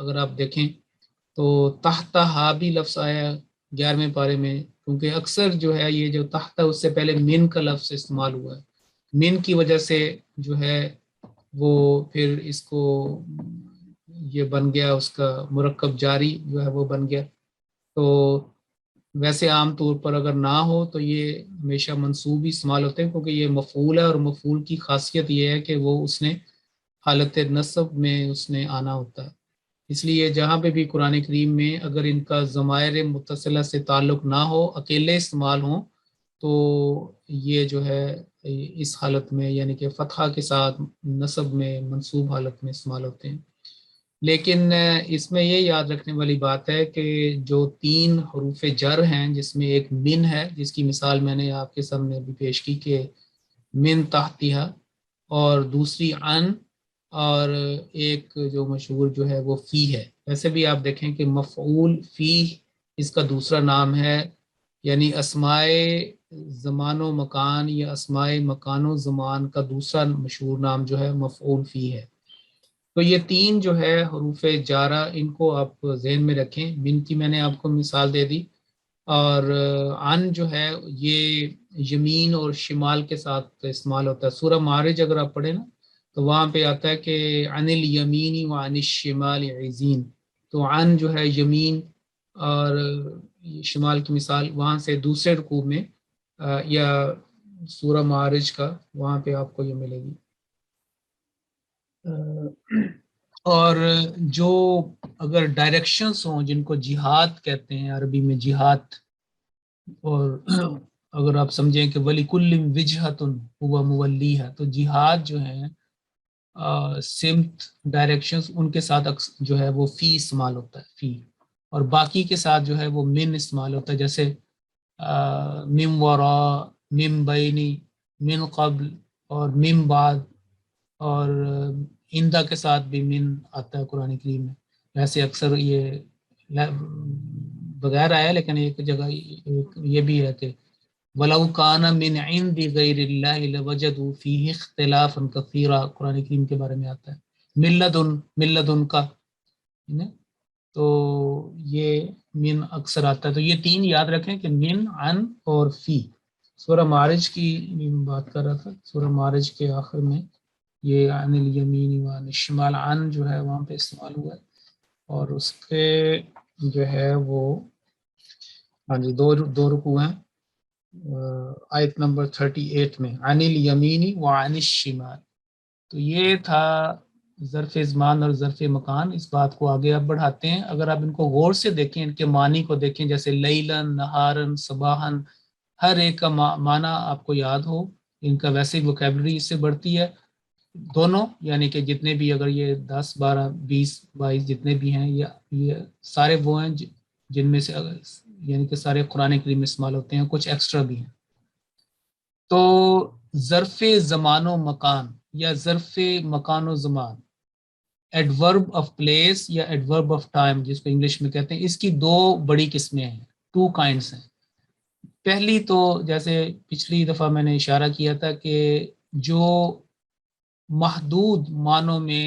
اگر آپ دیکھیں تو تحت ہا بھی لفظ آیا 11ویں پارے میں، کیونکہ اکثر جو ہے یہ جو تحت اس سے پہلے من کا لفظ استعمال ہوا ہے، من کی وجہ سے جو ہے وہ پھر اس کو یہ بن گیا، اس کا مرکب جاری جو ہے وہ بن گیا۔ تو ویسے عام طور پر اگر نہ ہو تو یہ ہمیشہ منصوب ہی استعمال ہوتے ہیں، کیونکہ یہ مفعول ہے، اور مفعول کی خاصیت یہ ہے کہ وہ اس نے حالت نصب میں اس نے آنا ہوتا ہے۔ اس لیے جہاں پہ بھی قرآن کریم میں اگر ان کا ضمائر متصلہ سے تعلق نہ ہو، اکیلے استعمال ہوں، تو یہ جو ہے اس حالت میں یعنی کہ فتحہ کے ساتھ نصب میں منصوب حالت میں استعمال ہوتے ہیں۔ لیکن اس میں یہ یاد رکھنے والی بات ہے کہ جو 3 حروف جر ہیں، جس میں ایک من ہے، جس کی مثال میں نے آپ کے سامنے بھی پیش کی کہ من تحتہا، اور دوسری عن، اور ایک جو مشہور جو ہے وہ فی ہے۔ ویسے بھی آپ دیکھیں کہ مفعول فی اس کا دوسرا نام ہے، یعنی اسماء زمان و مکان یا اسماء مکان و زمان کا دوسرا مشہور نام جو ہے مفعول فی ہے۔ تو یہ 3 جو ہے حروف جارہ، ان کو آپ ذہن میں رکھیں۔ من کی میں نے آپ کو مثال دے دی، اور عن جو ہے یہ یمین اور شمال کے ساتھ استعمال ہوتا ہے۔ سورہ معارج اگر آپ پڑھیں نا تو وہاں پہ آتا ہے کہ عن الیمین و عن الشمال عزین، تو عن جو ہے یمین اور شمال کی مثال وہاں سے دوسرے رکوع میں یا سورہ معارج کا وہاں پہ آپ کو یہ ملے گی۔ اور جو اگر ڈائریکشنز ہوں جن کو جہاد کہتے ہیں عربی میں جہاد، اور اگر آپ سمجھیں کہ وَلِكُلٍّ وِجْهَةٌ هُوَ مُوَلِّيهَا، تو جہاد جو ہیں سمت ڈائریکشنز ان کے ساتھ جو ہے وہ فی استعمال ہوتا ہے، فی، اور باقی کے ساتھ جو ہے وہ من استعمال ہوتا ہے، جیسے من وراء، من بینی، من قبل اور من بعد، اور اندہ کے ساتھ بھی من آتا ہے قرآن کریم میں۔ ویسے اکثر یہ بغیر آیا، لیکن ایک جگہ یہ بھی ہے کہ وَلَوْ كَانَ مِنْ عِنْدِ غَيْرِ اللَّهِ لَوَجَدُوا فِيهِ اخْتِلَافًا كَثِيرًا، قرآن کریم کے بارے میں آتا ہے۔ ملدن کا، تو یہ من اکثر آتا ہے۔ تو یہ 3 یاد رکھیں کہ من، عن اور فی۔ سورہ معارج کی بات کر رہا تھا، سورہ معارج کے آخر میں یہ عن الیمین و عن الشمال، عن جو ہے وہاں پہ استعمال ہوا ہے، اور اس کے جو ہے وہ ہاں جی دو رکوع ہیں آیت نمبر 38 میں، عن الیمین و عن الشمال۔ تو یہ تھا ظرف زمان اور ظرف مکان۔ اس بات کو آگے اب بڑھاتے ہیں۔ اگر آپ ان کو غور سے دیکھیں، ان کے معنی کو دیکھیں، جیسے لیلن، نہارن، صباحن، ہر ایک کا معنی آپ کو یاد ہو، ان کا ویسے ووکیبلری اس سے بڑھتی ہے دونوں، یعنی کہ جتنے بھی اگر یہ 10 12 20 22 جتنے بھی ہیں، یہ سارے وہ ہیں جن میں سے یعنی کہ سارے قرآن کریم میں استعمال ہوتے ہیں، کچھ ایکسٹرا بھی ہیں۔ تو ظرف زمان و مکان یا ظرف مکان و زمان، ایڈورب آف پلیس یا ایڈورب آف ٹائم جس کو انگلش میں کہتے ہیں، اس کی 2 بڑی قسمیں ہیں، 2 کائنڈس ہیں۔ پہلی تو جیسے پچھلی دفعہ میں نے اشارہ کیا تھا کہ جو محدود معنوں میں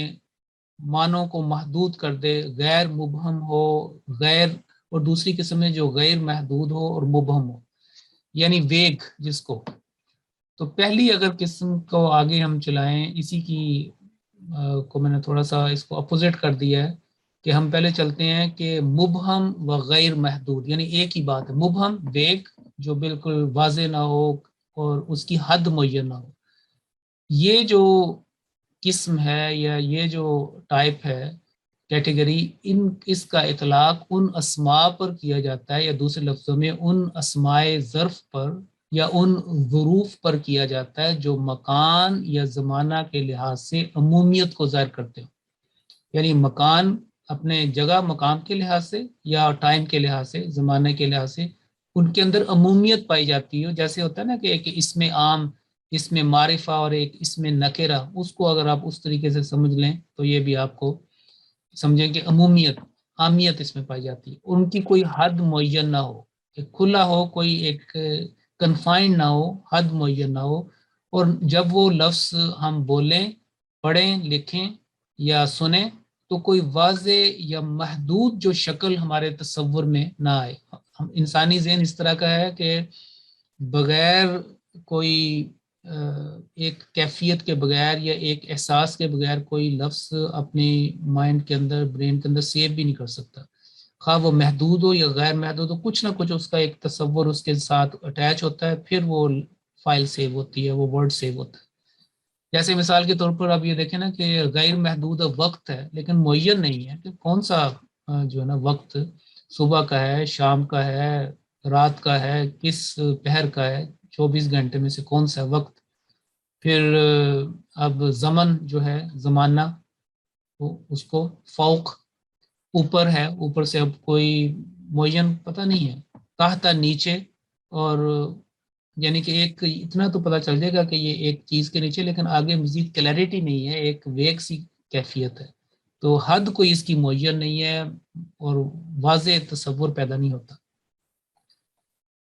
معنوں کو محدود کر دے، غیر مبہم ہو، غیر، اور دوسری قسم میں جو غیر محدود ہو اور مبہم ہو، یعنی ویگ جس کو۔ تو پہلی اگر قسم کو آگے ہم چلائیں، اسی کی کو میں نے تھوڑا سا اس کو اپوزٹ کر دیا ہے کہ ہم پہلے چلتے ہیں کہ مبہم و غیر محدود، یعنی ایک ہی بات ہے، مبہم ویگ جو بالکل واضح نہ ہو اور اس کی حد معین نہ ہو۔ یہ جو قسم ہے یا یہ جو ٹائپ ہے، کیٹیگری، اس کا اطلاق ان اسماء پر کیا جاتا ہے، یا دوسرے لفظوں میں ان اسماء ظرف پر یا ان ظروف پر کیا جاتا ہے جو مکان یا زمانہ کے لحاظ سے عمومیت کو ظاہر کرتے ہیں، یعنی مکان اپنے جگہ مقام کے لحاظ سے یا ٹائم کے لحاظ سے، زمانے کے لحاظ سے ان کے اندر عمومیت پائی جاتی ہے۔ جیسے ہوتا ہے نا کہ ایک اسم عام، اسم معرفہ اور ایک اسم نکرہ، اس کو اگر آپ اس طریقے سے سمجھ لیں تو یہ بھی آپ کو سمجھیں کہ عمومیت، عامیت اس میں پائی جاتی ہے، ان کی کوئی حد معین نہ ہو، ایک کھلا ہو، کوئی ایک کنفائنڈ نہ ہو، حد معین نہ ہو، اور جب وہ لفظ ہم بولیں، پڑھیں، لکھیں یا سنیں تو کوئی واضح یا محدود جو شکل ہمارے تصور میں نہ آئے. ہم انسانی ذہن اس طرح کا ہے کہ بغیر کوئی ایک کیفیت کے بغیر یا ایک احساس کے بغیر کوئی لفظ اپنی مائنڈ کے اندر، برین کے اندر سیو بھی نہیں کر سکتا. خواہ وہ محدود ہو یا غیر محدود ہو، کچھ نہ کچھ اس کا ایک تصور اس کے ساتھ اٹیچ ہوتا ہے، پھر وہ فائل سیو ہوتی ہے، وہ ورڈ سیو ہوتا ہے. جیسے مثال کے طور پر اب یہ دیکھیں نا کہ غیر محدود وقت ہے لیکن معین نہیں ہے کہ کون سا جو ہے نا وقت صبح کا ہے، شام کا ہے، رات کا ہے، کس پہر کا ہے، 24 گھنٹے میں سے کون سا وقت. پھر اب زمن جو ہے، زمانہ، اس کو فوق اوپر ہے، اوپر سے اب کوئی معین پتہ نہیں ہے، تحت نیچے، اور یعنی کہ ایک اتنا تو پتہ چل جائے گا کہ یہ ایک چیز کے نیچے، لیکن آگے مزید کلیئرٹی نہیں ہے، ایک ویگ سی کیفیت ہے. تو حد کوئی اس کی معین نہیں ہے اور واضح تصور پیدا نہیں ہوتا.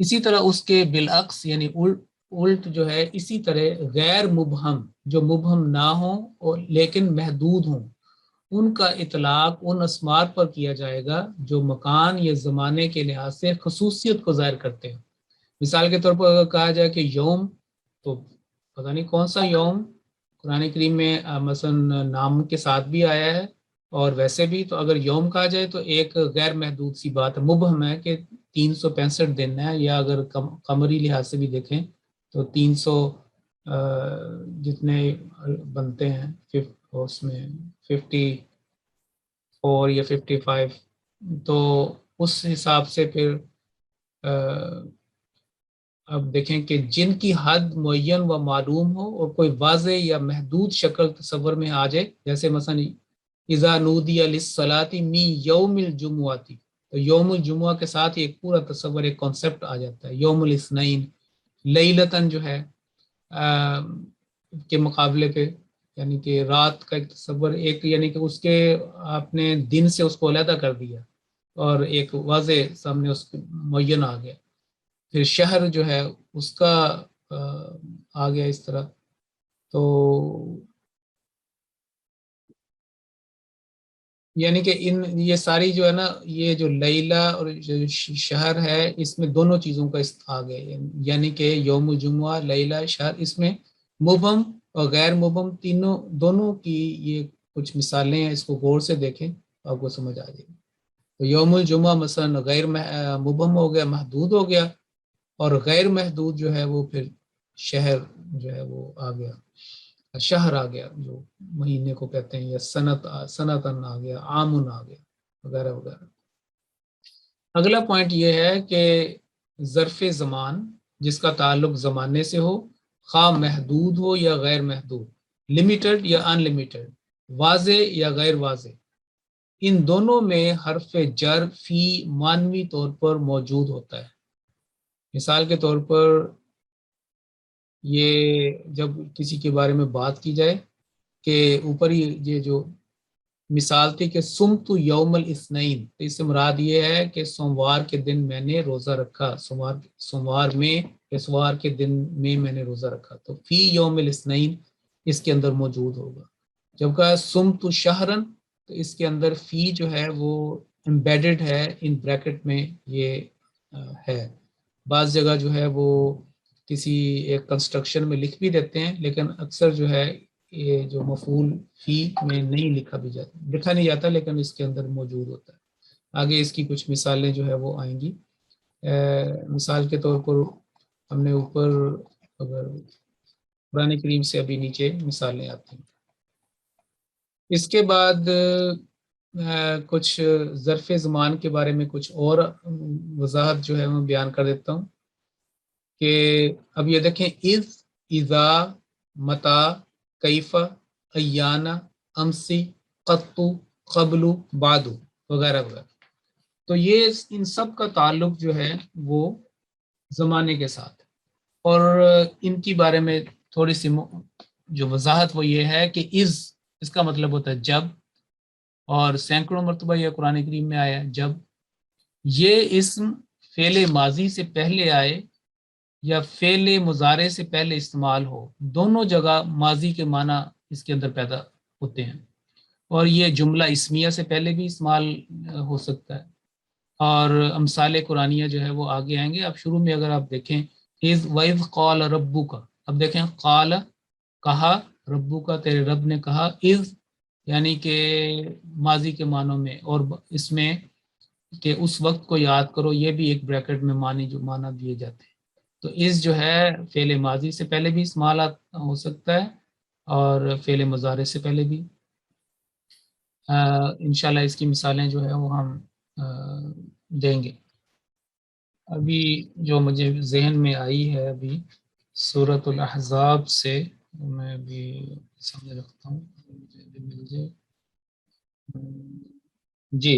اسی طرح اس کے بالعکس یعنی الٹ جو ہے، اسی طرح غیر مبہم، جو مبہم نہ ہوں اور لیکن محدود ہوں، ان کا اطلاق ان اسمار پر کیا جائے گا جو مکان یا زمانے کے لحاظ سے خصوصیت کو ظاہر کرتے ہیں. مثال کے طور پر اگر کہا جائے کہ یوم، تو پتہ نہیں کون سا یوم. قرآن کریم میں مثلا نام کے ساتھ بھی آیا ہے اور ویسے بھی. تو اگر یوم کہا جائے تو ایک غیر محدود سی بات ہے، مبہم ہے کہ 365 دن ہے، یا اگر قمری لحاظ سے بھی دیکھیں تو 300 جتنے بنتے ہیں اس میں 54 یا 55، تو اس حساب سے پھر اب دیکھیں کہ جن کی حد معین و معلوم ہو اور کوئی واضح یا محدود شکل تصور میں آ جائے، جیسے مثلا اذا نودی للصلاۃ من یوم الجمعۃ، تو یوم الجمعہ کے ساتھ ایک پورا تصور، ایک کانسیپٹ آ جاتا ہے. یوم الاثنین، لیلتن جو ہے کے مقابلے پہ، یعنی کہ رات کا ایک تصور، ایک یعنی کہ اس کے آپ نے دن سے اس کو علیحدہ کر دیا اور ایک واضح سامنے اس معین آ گیا. پھر شہر جو ہے اس کا آ گیا اس طرح. تو یعنی کہ یہ ساری جو ہے نا، یہ جو لیلہ اور جو شہر ہے، اس میں دونوں چیزوں کا آ گیا، یعنی کہ یوم الجمعہ، لیلہ، شہر، اس میں مبہم اور غیر مبہم دونوں کی یہ کچھ مثالیں ہیں. اس کو غور سے دیکھیں آپ کو سمجھ آ جائے گی. تو یوم الجمعہ مثلا غیر مبہم ہو گیا، محدود ہو گیا، اور غیر محدود جو ہے وہ پھر شہر جو ہے وہ آ گیا، شہر آ گیا جو مہینے کو کہتے ہیں، یا سنتن آ گیا، عامن آ گیا، وغیرہ وغیرہ. اگلا پوائنٹ یہ ہے کہ ظرف زمان جس کا تعلق زمانے سے ہو، خواہ محدود ہو یا غیر محدود، لمیٹڈ یا ان لمیٹڈ، واضح یا غیر واضح، ان دونوں میں حرف جر فی معنوی طور پر موجود ہوتا ہے. مثال کے طور پر یہ جب کسی کے بارے میں بات کی جائے کہ اوپر ہی یہ جو مثال تھی کہ سمت یوم الاثنین، تو اس سے مراد یہ ہے کہ سوموار کے دن میں نے روزہ رکھا، سوموار کے دن میں میں نے روزہ رکھا. تو فی یوم الاثنین اس کے اندر موجود ہوگا. جب کہا سمت شہرن، تو اس کے اندر فی جو ہے وہ امبیڈڈ ہے، ان بریکٹ میں یہ ہے. بعض جگہ جو ہے وہ کسی ایک کنسٹرکشن میں لکھ بھی دیتے ہیں، لیکن اکثر جو ہے یہ جو مفعول فی میں نہیں لکھا نہیں جاتا، لیکن اس کے اندر موجود ہوتا ہے. آگے اس کی کچھ مثالیں جو ہے وہ آئیں گی. مثال کے طور پر ہم نے اوپر اگر قرآن کریم سے ابھی نیچے مثالیں آتی ہیں. اس کے بعد کچھ ظرف زمان کے بارے میں کچھ اور وضاحت جو ہے میں بیان کر دیتا ہوں کہ اب یہ دیکھیں، اذا، متا، کیفہ، ایانا، امسی، قطو، قبل، بعدو، وغیرہ وغیرہ. تو یہ ان سب کا تعلق جو ہے وہ زمانے کے ساتھ، اور ان کی بارے میں تھوڑی سی جو وضاحت وہ یہ ہے کہ اس کا مطلب ہوتا ہے جب، اور سینکڑوں مرتبہ یہ قرآن کریم میں آیا جب. یہ اسم فعل ماضی سے پہلے آئے یا فعل مضارع سے پہلے استعمال ہو، دونوں جگہ ماضی کے معنی اس کے اندر پیدا ہوتے ہیں. اور یہ جملہ اسمیہ سے پہلے بھی استعمال ہو سکتا ہے، اور امثال قرآنیہ جو ہے وہ آگے آئیں گے. اب شروع میں اگر آپ دیکھیں اذ وَإِذْ قَالَ رَبُّكَ، اب دیکھیں قال کہا، ربو کا تیرے رب نے کہا، اذ یعنی کہ ماضی کے معنوں میں، اور اس میں کہ اس وقت کو یاد کرو، یہ بھی ایک بریکٹ میں معنی جو معنی دیے جاتے ہیں. تو اس جو ہے فعل ماضی سے پہلے بھی استعمال ہو سکتا ہے اور فعل مضارع سے پہلے بھی. انشاءاللہ اس کی مثالیں جو ہے وہ ہم دیں گے. ابھی جو مجھے ذہن میں آئی ہے ابھی سورۃ الاحزاب سے، میں بھی سمجھ رکھتا ہوں مجھے بھی مل جائے. جی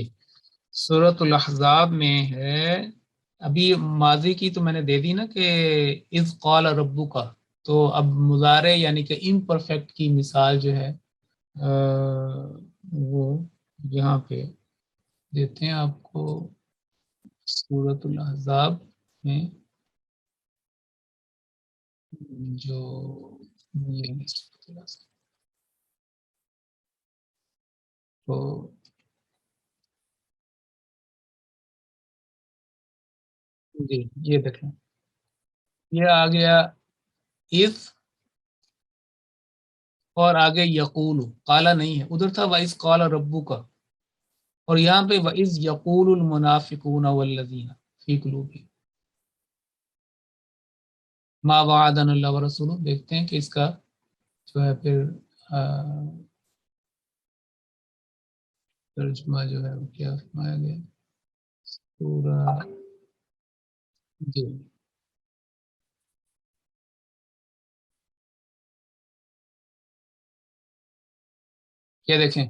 سورۃ الاحزاب میں ہے، ابھی ماضی کی تو میں نے دے دی نا کہ اذ قال ربک، تو اب مضارع یعنی کہ امپرفیکٹ کی مثال جو ہے وہ یہاں پہ دیتے ہیں آپ کو سورۃ الاحزاب میں. جو تو جی یہ دیکھیں، یہ آ گیا اذ اور آگے یقول، قالا نہیں ہے، ادھر تھا وَإِذْ قَالَ رَبُّكَ، اور یہاں پہ وَإِذْ يَقُولُ الْمُنَافِقُونَ وَالَّذِينَ فِي قُلُوبِهِمْ مَا وَعَدَنَا اللَّهُ وَرَسُولُهُ. دیکھتے ہیں کہ اس کا جو ہے پھر ترجمہ جو ہے وہ کیا فرمایا گیا پورا. جی کیا دیکھیں،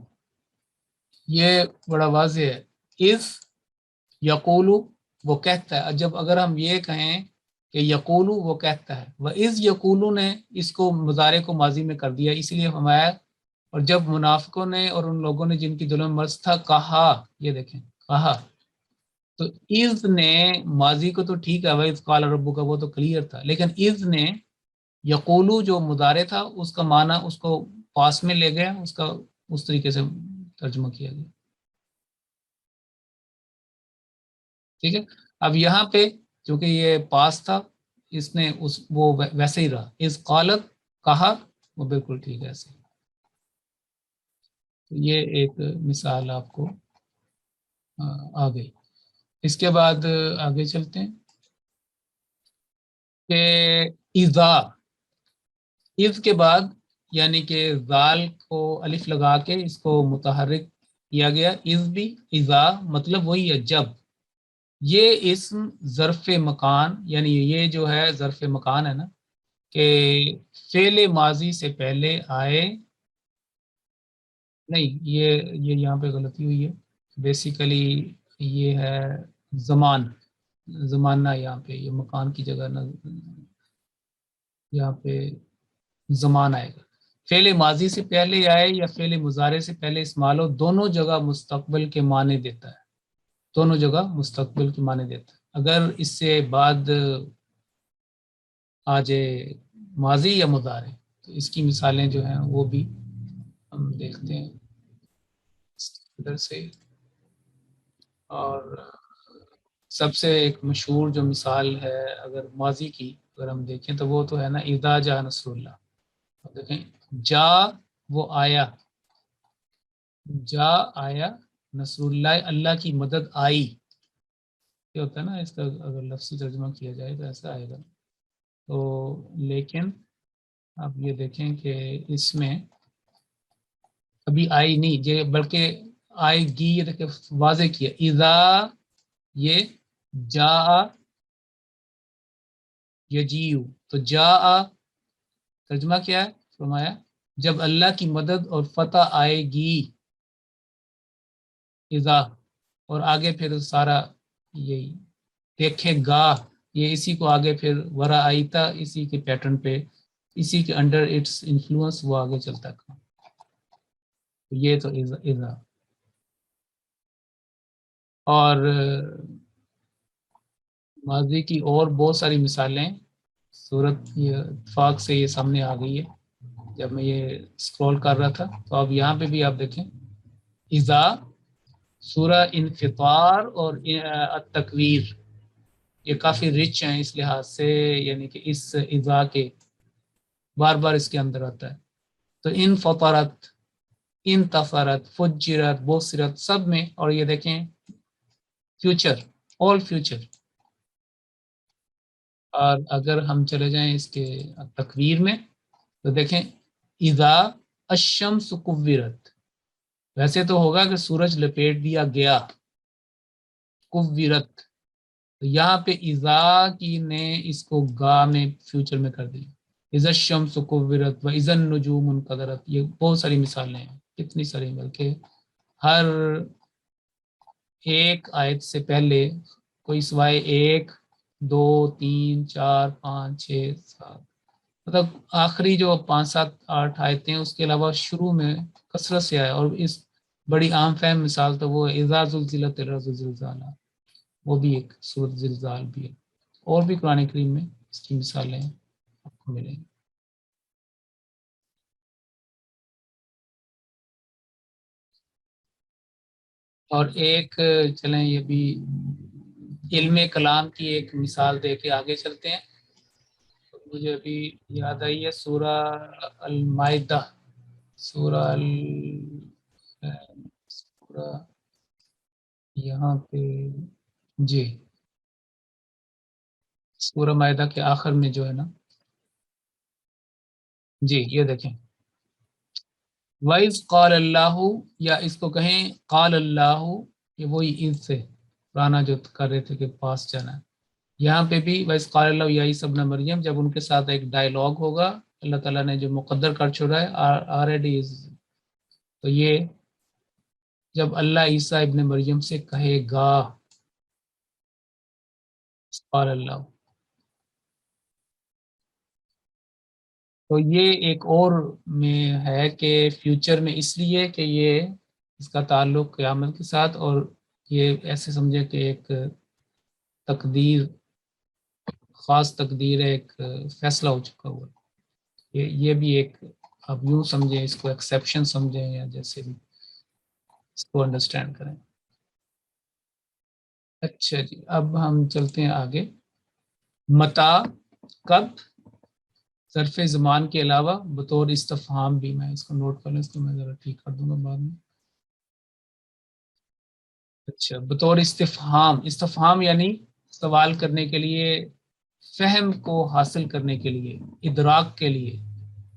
یہ بڑا واضح ہے. اذ یقولو وہ کہتا ہے، جب اگر ہم یہ کہیں کہ یقولو وہ کہتا ہے، وہ از یقولو نے اس کو مضارع کو ماضی میں کر دیا، اس لیے فرمایا. اور جب منافقوں نے اور ان لوگوں نے جن کی دلوں میں مرض تھا کہا، یہ دیکھیں کہا، تو از نے ماضی کو تو ٹھیک ہے وَإِذْ قَالَ رَبُّكَ وہ تو کلیئر تھا، لیکن از نے یقولو جو مضارع تھا اس کا معنی اس کو پاس میں لے گیا، اس کا اس طریقے سے ترجمہ کیا گیا. ٹھیک ہے، اب یہاں پہ چونکہ یہ پاس تھا، اس نے وہ ویسے ہی رہا، اس قالت کہا، وہ بالکل ٹھیک ہے ایسے. تو یہ ایک مثال آپ کو آ گئی. اس کے بعد آگے چلتے ہیں کہ اذا، اذ کے بعد یعنی کہ ذال کو الف لگا کے اس کو متحرک کیا گیا. اذ بھی اذا مطلب وہی ہے جب. یہ اسم ظرف مکان، یعنی یہ جو ہے ظرف مکان ہے نا، کہ فعل ماضی سے پہلے آئے. نہیں یہ یہاں پہ غلطی ہوئی ہے، بیسیکلی یہ ہے زمان، زمانہ یہاں پہ، یہ مکان کی جگہ نہ، یہاں پہ زمان آئے گا. فعل ماضی سے پہلے آئے یا فعل مضارع سے پہلے استعمال ہو، دونوں جگہ مستقبل کے معنی دیتا ہے، دونوں جگہ مستقبل کے معنی دیتا ہے. اگر اس سے بعد آ جائے ماضی یا مضارع تو اس کی مثالیں جو ہیں وہ بھی ہم دیکھتے ہیں ادھر سے. اور سب سے ایک مشہور جو مثال ہے اگر ماضی کی اگر ہم دیکھیں تو وہ تو ہے نا اذا جاء نصر اللہ. دیکھیں جا وہ آیا، جا آیا، نصر اللہ اللہ کی مدد آئی. یہ ہوتا ہے نا اس کا اگر لفظی ترجمہ کیا جائے تو ایسا آئے گا. تو لیکن آپ یہ دیکھیں کہ اس میں ابھی آئی نہیں، یہ بلکہ آئے گی، یہ دیکھیں واضح کیا اذا، یہ جا یجیو، تو جا ترجمہ کیا ہے فرمایا جب اللہ کی مدد اور فتح آئے گی، اذا، اور آگے پھر سارا یہی دیکھے گا، یہ اسی کو آگے پھر ورا آئیتا اسی کے پیٹرن پہ، اسی کے انڈر اٹس انفلوئنس وہ آگے چلتا ہے. یہ تو اذا. اور ماضی کی اور بہت ساری مثالیں صورت اتفاق سے یہ سامنے آ گئی ہے جب میں یہ اسکرول کر رہا تھا. تو اب یہاں پہ بھی آپ دیکھیں اذا، سورہ انفطار اور التکویر یہ کافی رچ ہیں اس لحاظ سے، یعنی کہ اس اذا کے بار بار اس کے اندر آتا ہے. تو ان فطرت، ان تفرت، فجرت، بوسرت، سب میں. اور یہ دیکھیں فیوچر، آل فیوچر. اور اگر ہم چلے جائیں اس کے تکویر میں تو دیکھیں اذا الشمس کورت، ویسے تو ہوگا کہ سورج لپیٹ دیا گیا، کورت. تو یہاں پہ اذا کی نے اس کو گا میں فیوچر میں کر دیا. اذا الشمس کورت و اذا النجوم انقدرت، یہ بہت ساری مثالیں ہیں، کتنی ساری، بلکہ ہر ایک آیت سے پہلے کوئی سوائے 1 2 3 4 5 6 7، مطلب آخری جو 5 7 8 آیتیں اس کے علاوہ شروع میں کثرت سے آیا. اور اس بڑی عام فہم مثال تو وہ اذا زلزلت الارض زلزالہ، وہ بھی ایک سورۃ زلزال بھی ہے. اور بھی قرآن کریم میں اس کی مثالیں آپ کو ملیں گی. اور ایک چلیں یہ بھی علم کلام کی ایک مثال دے کے آگے چلتے ہیں. مجھے ابھی یاد آئی ہے سورہ المائدہ، سورہ سورہ یہاں پہ، جی سورہ مائدہ کے آخر میں جو ہے نا، جی یہ دیکھیں وَإِذْ قَالَ اللَّهُ، یا اس کو کہیں قال اللہ، یہ وہی عید سے پرانا جو کر رہے تھے کہ پاس جانا ہے. یہاں پہ بھی وَإِذْ قَالَ اللَّهُ یا عیسی ابن مریم، جب ان کے ساتھ ایک ڈائلاگ ہوگا اللہ تعالیٰ نے جو مقدر کر چھوڑا ہے آلریڈی. تو یہ جب اللہ عیسیٰ ابن مریم سے کہے گا قال اللہ، تو یہ ایک اور میں ہے کہ فیوچر میں، اس لیے کہ یہ اس کا تعلق قیامت کے ساتھ، اور یہ ایسے سمجھے کہ ایک تقدیر، خاص تقدیر ہے، ایک فیصلہ ہو چکا ہوا ہے. یہ بھی ایک، آپ یوں سمجھیں اس کو، ایکسیپشن سمجھیں یا جیسے بھی اس کو انڈرسٹینڈ کریں. اچھا جی، اب ہم چلتے ہیں آگے. متا، کب، ظرف زمان کے علاوہ بطور استفہام بھی، میں اس کو نوٹ کر لوں، اس کو میں ذرا ٹھیک کر دوں گا بعد میں. اچھا، بطور استفہام، استفہام یعنی سوال کرنے کے لیے، فہم کو حاصل کرنے کے لیے، ادراک کے لیے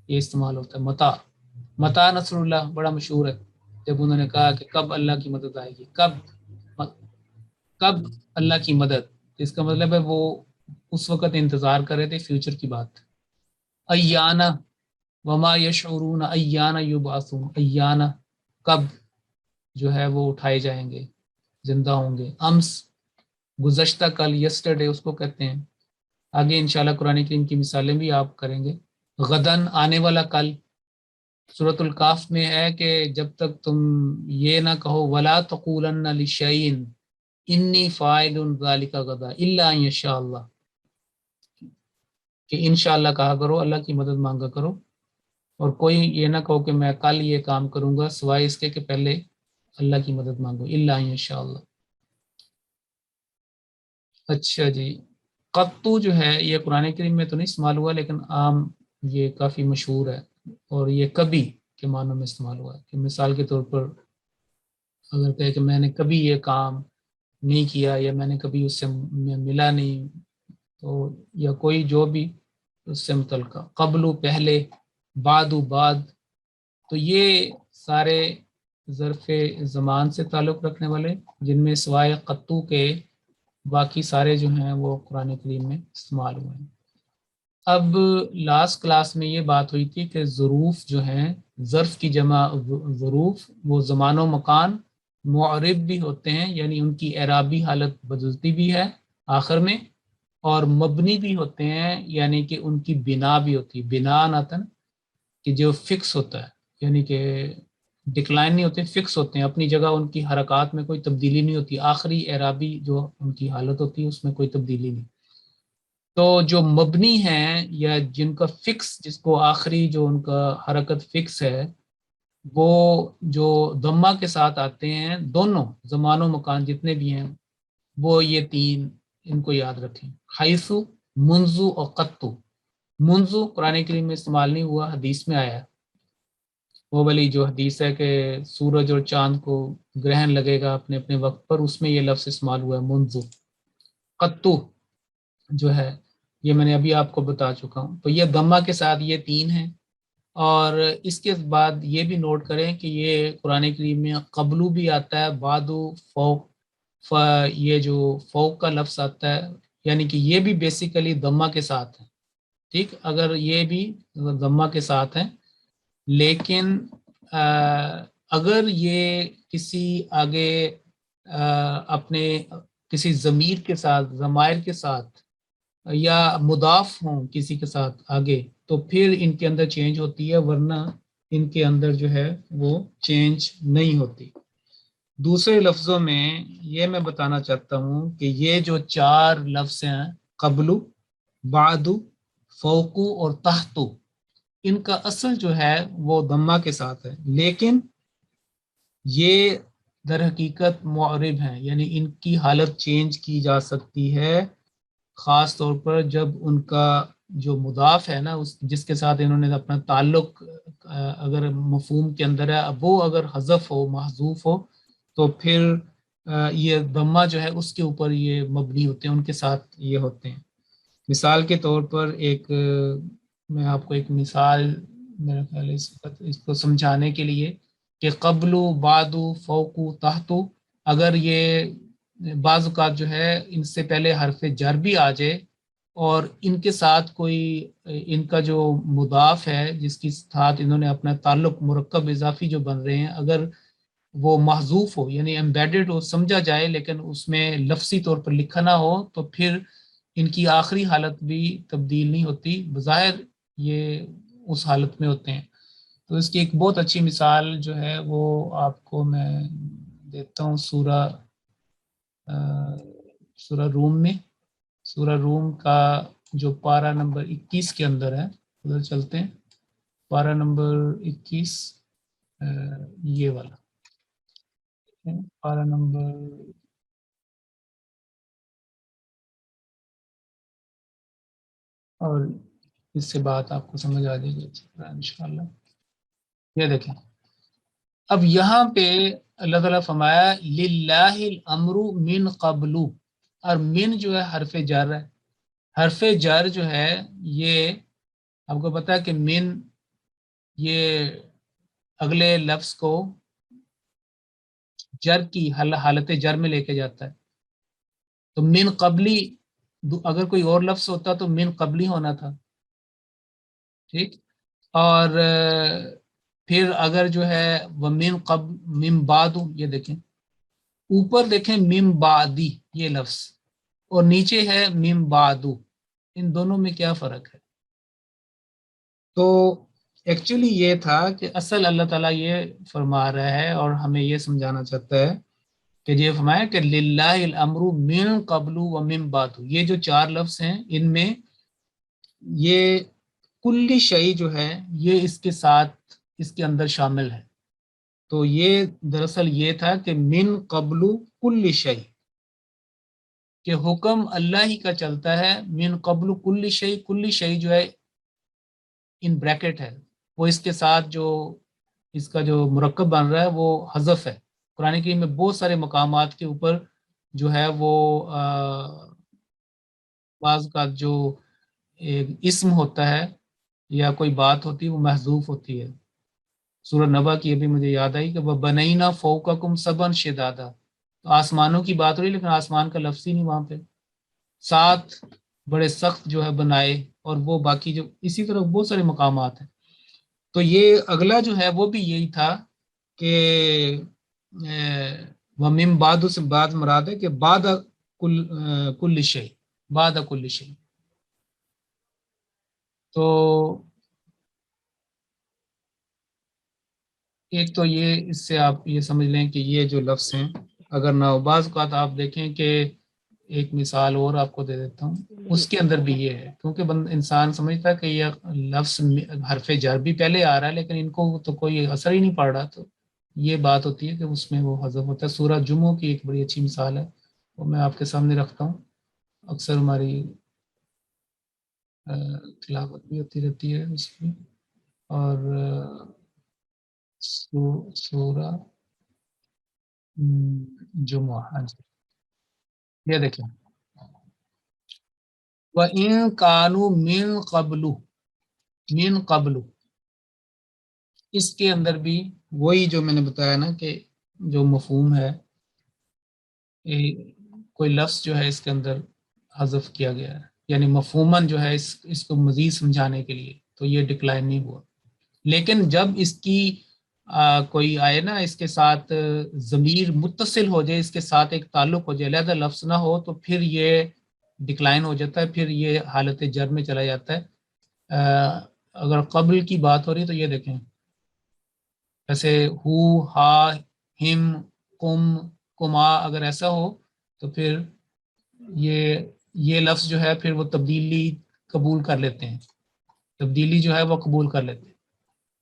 یہ استعمال ہوتا ہے. متا، متا نصر اللہ بڑا مشہور ہے، جب انہوں نے کہا کہ کب اللہ کی مدد آئے گی، کب، کب اللہ کی مدد، اس کا مطلب ہے وہ اس وقت انتظار کر رہے تھے، فیوچر کی بات. ایانا وما یشعرون ایانا یبعثون، ایانا کب جو ہے وہ اٹھائے جائیں گے، زندہ ہوں گے. امس گزشتہ کل، یسٹرڈے اس کو کہتے ہیں. آگے انشاءاللہ قرآن کریم کی مثالیں بھی آپ کریں گے. غدن آنے والا کل، سورۃ الکاف میں ہے کہ جب تک تم یہ نہ کہو ولا تقولن لشیء انی فاعل ذلک غدا الا ان یشاء اللہ، کہ انشاءاللہ کہا کرو، اللہ کی مدد مانگا کرو، اور کوئی یہ نہ کہو کہ میں کل یہ کام کروں گا سوائے اس کے کہ پہلے اللہ کی مدد مانگو، الا ان شاء اللہ. اچھا جی، قطو جو ہے یہ قرآن کریم میں تو نہیں استعمال ہوا، لیکن عام یہ کافی مشہور ہے، اور یہ کبھی کے معنوں میں استعمال ہوا ہے. کہ مثال کے طور پر اگر کہے کہ میں نے کبھی یہ کام نہیں کیا، یا میں نے کبھی اس سے ملا نہیں، تو یا کوئی جو بھی اس سے متعلقہ، قبل پہلے، بعد بعد، تو یہ سارے ظرف زمان سے تعلق رکھنے والے، جن میں سوائے قطو کے باقی سارے جو ہیں وہ قرآن کریم میں استعمال ہوئے ہیں. اب لاسٹ کلاس میں یہ بات ہوئی تھی کہ ظروف جو ہیں، ظرف کی جمع ظروف، وہ زمان و مکان معرب بھی ہوتے ہیں، یعنی ان کی اعرابی حالت بدلتی بھی ہے آخر میں، اور مبنی بھی ہوتے ہیں، یعنی کہ ان کی بنا بھی ہوتی ہے. بنا نتن کہ جو فکس ہوتا ہے، یعنی کہ ڈکلائن نہیں ہوتے، فکس ہوتے ہیں اپنی جگہ، ان کی حرکات میں کوئی تبدیلی نہیں ہوتی، آخری اعرابی جو ان کی حالت ہوتی ہے اس میں کوئی تبدیلی نہیں. تو جو مبنی ہیں یا جن کا فکس، جس کو آخری جو ان کا حرکت فکس ہے، وہ جو دمہ کے ساتھ آتے ہیں دونوں زمان و مکان جتنے بھی ہیں وہ یہ تین ان کو یاد رکھیں، حیثو، منذو اور قطو۔ منذو قرآن کریم میں استعمال نہیں ہوا، حدیث میں آیا ہے، وہ والی جو حدیث ہے کہ سورج اور چاند کو گرہن لگے گا اپنے اپنے وقت پر، اس میں یہ لفظ استعمال ہوا ہے منذو۔ قطو جو ہے یہ میں نے ابھی آپ کو بتا چکا ہوں، تو یہ دمہ کے ساتھ یہ تین ہیں۔ اور اس کے بعد یہ بھی نوٹ کریں کہ یہ قرآن کریم میں قبلو بھی آتا ہے، بعدو، فوق، یہ جو فوق کا لفظ آتا ہے، یعنی کہ یہ بھی بیسیکلی دمہ کے ساتھ ہے، ٹھیک، اگر یہ بھی دمہ کے ساتھ ہے، لیکن اگر یہ کسی آگے اپنے کسی ضمیر کے ساتھ، ضمائر کے ساتھ یا مضاف ہوں کسی کے ساتھ آگے، تو پھر ان کے اندر چینج ہوتی ہے، ورنہ ان کے اندر جو ہے وہ چینج نہیں ہوتی۔ دوسرے لفظوں میں یہ میں بتانا چاہتا ہوں کہ یہ جو چار لفظ ہیں، قبلو، بعدو، فوقو اور تحتو، ان کا اصل جو ہے وہ دمہ کے ساتھ ہے، لیکن یہ در حقیقت معرب ہیں، یعنی ان کی حالت چینج کی جا سکتی ہے، خاص طور پر جب ان کا جو مضاف ہے نا، جس کے ساتھ انہوں نے اپنا تعلق اگر مفہوم کے اندر ہے، اب وہ اگر حذف ہو، محذوف ہو، تو پھر یہ دمہ جو ہے اس کے اوپر یہ مبنی ہوتے ہیں، ان کے ساتھ یہ ہوتے ہیں۔ مثال کے طور پر میں آپ کو ایک مثال میرا خیال ہے اس کو سمجھانے کے لیے کہ قبلو، بعدو، فوقو، تحتو، اگر یہ بعض اوقات جو ہے ان سے پہلے حرف جر بھی آ جائے اور ان کے ساتھ کوئی ان کا جو مضاف ہے جس کی ساتھ انہوں نے اپنا تعلق مرکب اضافی جو بن رہے ہیں، اگر وہ محذوف ہو یعنی ایمبیڈڈ ہو، سمجھا جائے لیکن اس میں لفظی طور پر لکھا نہ ہو، تو پھر ان کی آخری حالت بھی تبدیل نہیں ہوتی، بظاہر یہ اس حالت میں ہوتے ہیں۔ تو اس کی ایک بہت اچھی مثال جو ہے وہ آپ کو میں دیتا ہوں سورہ روم میں، سورہ روم کا جو پارہ نمبر 21 کے اندر ہے، ادھر چلتے ہیں، پارہ نمبر 21 یہ والا پارہ نمبر، اور اس سے بات آپ کو سمجھ آ جائے گی اچھی طرح انشاءاللہ۔ یہ دیکھیں، اب یہاں پہ اللہ تعالیٰ فرمایا للہ الامر من قبل، اور من جو ہے حرف جر ہے، حرف جر جو ہے یہ آپ کو پتا ہے کہ من یہ اگلے لفظ کو جر کی حالت جر میں لے کے جاتا ہے، تو من قبلی اگر کوئی اور لفظ ہوتا تو من قبلی ہونا تھا، ٹھیک، اور پھر اگر جو ہے وہ من قبل من بعد، یہ دیکھیں اوپر دیکھیں من بعدی یہ لفظ اور نیچے ہے من بعدو، ان دونوں میں کیا فرق ہے؟ تو ایکچولی یہ تھا کہ اصل اللہ تعالیٰ یہ فرما رہا ہے اور ہمیں یہ سمجھانا چاہتا ہے کہ یہ فرمایا کہ للہ الامر من قبل و من بعد، یہ جو چار لفظ ہیں ان میں یہ کلی شیء جو ہے یہ اس کے ساتھ اس کے اندر شامل ہے۔ تو یہ دراصل یہ تھا کہ من قبل کل شیء، کہ حکم اللہ ہی کا چلتا ہے، من قبل کل شیء، کل شیء جو ہے ان بریکٹ ہے، وہ اس کے ساتھ جو اس کا جو مرکب بن رہا ہے وہ حذف ہے۔ قرآن کریم میں بہت سارے مقامات کے اوپر جو ہے وہ بعض کا جو ایک اسم ہوتا ہے یا کوئی بات ہوتی ہے وہ محذوف ہوتی ہے۔ سورہ نبا کی ابھی مجھے یاد آئی کہ وہ بنینا فوقکم سبعا شدادا، تو آسمانوں کی بات ہو رہی لیکن آسمان کا لفظ ہی نہیں وہاں پہ، ساتھ بڑے سخت جو ہے بنائے، اور وہ باقی جو اسی طرح بہت سارے مقامات ہیں۔ تو یہ اگلا جو ہے وہ بھی یہی تھا کہ ومن بعد سے بعد مراد ہے کہ بعد کل شیء، بعد کل شیء۔ تو ایک تو یہ اس سے آپ یہ سمجھ لیں کہ یہ جو لفظ ہیں اگر نہ بعض اوقات آپ دیکھیں کہ ایک مثال اور آپ کو دے دیتا ہوں، اس کے اندر بھی یہ ہے، کیونکہ انسان سمجھتا ہے کہ یہ لفظ حرف جر بھی پہلے آ رہا ہے لیکن ان کو تو کوئی اثر ہی نہیں پڑ رہا، تو یہ بات ہوتی ہے کہ اس میں وہ حذف ہوتا ہے۔ سورہ جمعہ کی ایک بڑی اچھی مثال ہے، وہ میں آپ کے سامنے رکھتا ہوں، اکثر ہماری تلاوت بھی ہوتی رہتی ہے اس کی۔ اور سورہ جمعہ، ہاں جی، یہ دیکھیں، وَإِن كَانُوا مِن قَبْلُ، اس کے اندر بھی وہی جو میں نے بتایا نا کہ جو مفہوم ہے، کوئی لفظ جو ہے اس کے اندر حذف کیا گیا ہے، یعنی مفہوماً جو ہے اس کو مزید سمجھانے کے لیے، تو یہ ڈکلائن نہیں ہوا۔ لیکن جب اس کی کوئی آئے نا، اس کے ساتھ ضمیر متصل ہو جائے، اس کے ساتھ ایک تعلق ہو جائے، علیحدہ لفظ نہ ہو، تو پھر یہ ڈکلائن ہو جاتا ہے، پھر یہ حالت جر میں چلا جاتا ہے۔ اگر قبل کی بات ہو رہی تو یہ دیکھیں، جیسے ہو، ہا، ہم، کم، کما، اگر ایسا ہو تو پھر یہ لفظ جو ہے پھر وہ تبدیلی قبول کر لیتے ہیں، تبدیلی جو ہے وہ قبول کر لیتے ہیں۔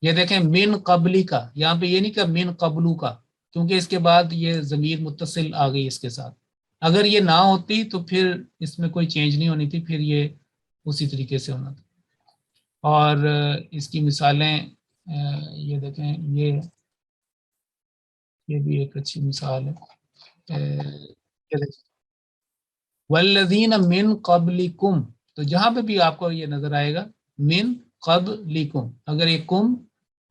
یہ دیکھیں من قبلی کا، یہاں پہ یہ نہیں کہ من قبلو کا، کیونکہ اس کے بعد یہ ضمیر متصل آ گئی اس کے ساتھ۔ اگر یہ نہ ہوتی تو پھر اس میں کوئی چینج نہیں ہونی تھی، پھر یہ اسی طریقے سے ہونا تھا۔ اور اس کی مثالیں یہ دیکھیں، یہ بھی ایک اچھی مثال ہے۔ والذین من قبلکم، تو جہاں پہ بھی آپ کو یہ نظر آئے گا من قبلکم، اگر یہ کم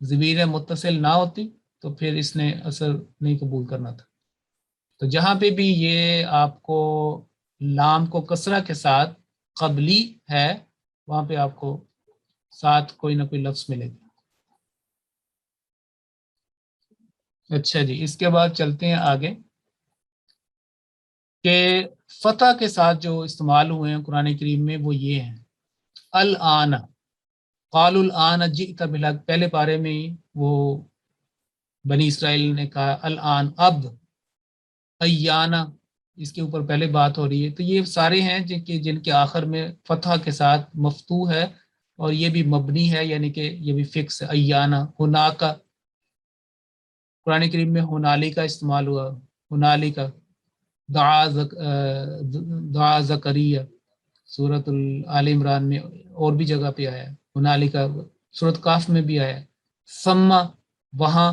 ضمیر متصل نہ ہوتی تو پھر اس نے اثر نہیں قبول کرنا تھا۔ تو جہاں پہ بھی یہ آپ کو لام کو کسرہ کے ساتھ قبلی ہے، وہاں پہ آپ کو ساتھ کوئی نہ کوئی لفظ ملے گا۔ اچھا جی، اس کے بعد چلتے ہیں آگے کہ فتح کے ساتھ جو استعمال ہوئے ہیں قرآن کریم میں وہ یہ ہیں، الآن، قالوا الآن جئت بالحق، پہلے پارے میں ہی وہ بنی اسرائیل نے کہا الآن، اب، ایانا، اس کے اوپر پہلے بات ہو رہی ہے۔ تو یہ سارے ہیں جن کے آخر میں فتح کے ساتھ مفتوح ہے، اور یہ بھی مبنی ہے، یعنی کہ یہ بھی فکس ہے، ایانا، ہناکا، قرآن کریم میں ہنالی کا استعمال ہوا، ہنالی کا، دعا زکریہ، سورۃ آل عمران میں اور بھی جگہ پہ آیا ہے ہنالی کا، سورۃ کاف میں بھی آیا ہے، سما، وہاں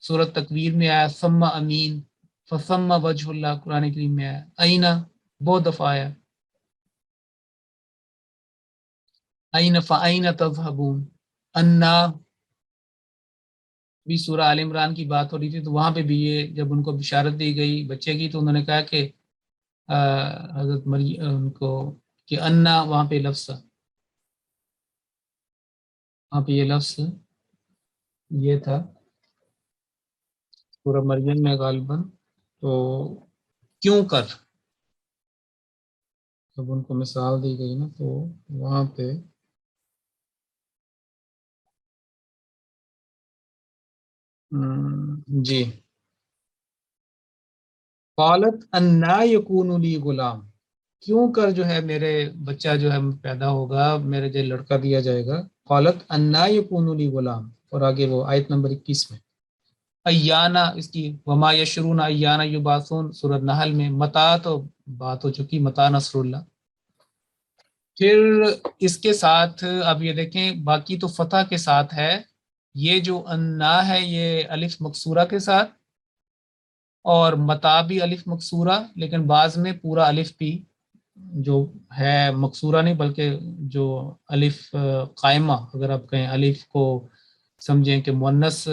سورۃ تکویر میں آیا، سما امین، فسما وجہ اللہ قرآن کریم میں آیا، اینا بہت دفعہ آیا، این فائن تذہبون، انا بھی سورہ آل عمران کی بات ہو رہی تھی، تو وہاں پہ بھی یہ جب ان کو بشارت دی گئی بچے کی، تو انہوں نے کہا کہ حضرت مریم ان کو کہ انا، وہاں پہ لفظ، وہاں پہ یہ لفظ یہ تھا سورہ مریم میں غالباً، تو کیوں کر، جب ان کو مثال دی گئی نا تو وہاں پہ جی، قالت انا یکون لی غلام، کیوں کر جو ہے میرے بچہ جو ہے پیدا ہوگا، میرے جو لڑکا دیا جائے گا، قالت انا یکون لی غلام، اور آگے وہ آیت نمبر 21 میں ایانا، اس کی وما یشرون ایانا یبعثون، سورۃ نحل میں متا، تو بات ہو چکی، متا نصر اللہ۔ پھر اس کے ساتھ اب یہ دیکھیں، باقی تو فتح کے ساتھ ہے، یہ جو انا ہے یہ الف مکسورہ کے ساتھ، اور متا بھی الف مکسورہ، لیکن بعض میں پورا الف بھی جو ہے مکسورہ نہیں بلکہ جو الف قائمہ، اگر آپ کہیں الف کو سمجھیں کہ مؤنث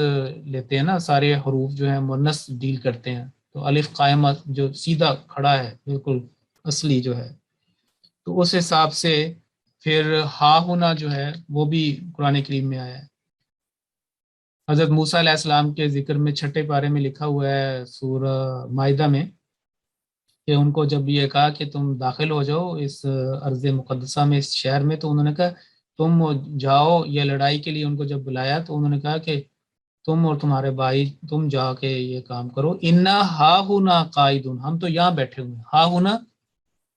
لیتے ہیں نا، سارے حروف جو ہیں مؤنث ڈیل کرتے ہیں، تو الف قائمہ جو سیدھا کھڑا ہے بالکل اصلی جو ہے، تو اس حساب سے پھر ہا ہونا جو ہے وہ بھی قرآن کریم میں آیا ہے۔ حضرت موسیٰ علیہ السلام کے ذکر میں 6 پارے میں لکھا ہوا ہے سورہ مائدہ میں، کہ ان کو جب یہ کہا کہ تم داخل ہو جاؤ اس ارض مقدسہ میں، اس شہر میں، تو انہوں نے کہا تم جاؤ، یہ لڑائی کے لیے ان کو جب بلایا تو انہوں نے کہا کہ تم اور تمہارے بھائی تم جا کے یہ کام کرو، انا ہا ہونا قائدون، ہم تو یہاں بیٹھے ہوئے ہیں، ہا ہونا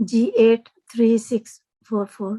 G83644।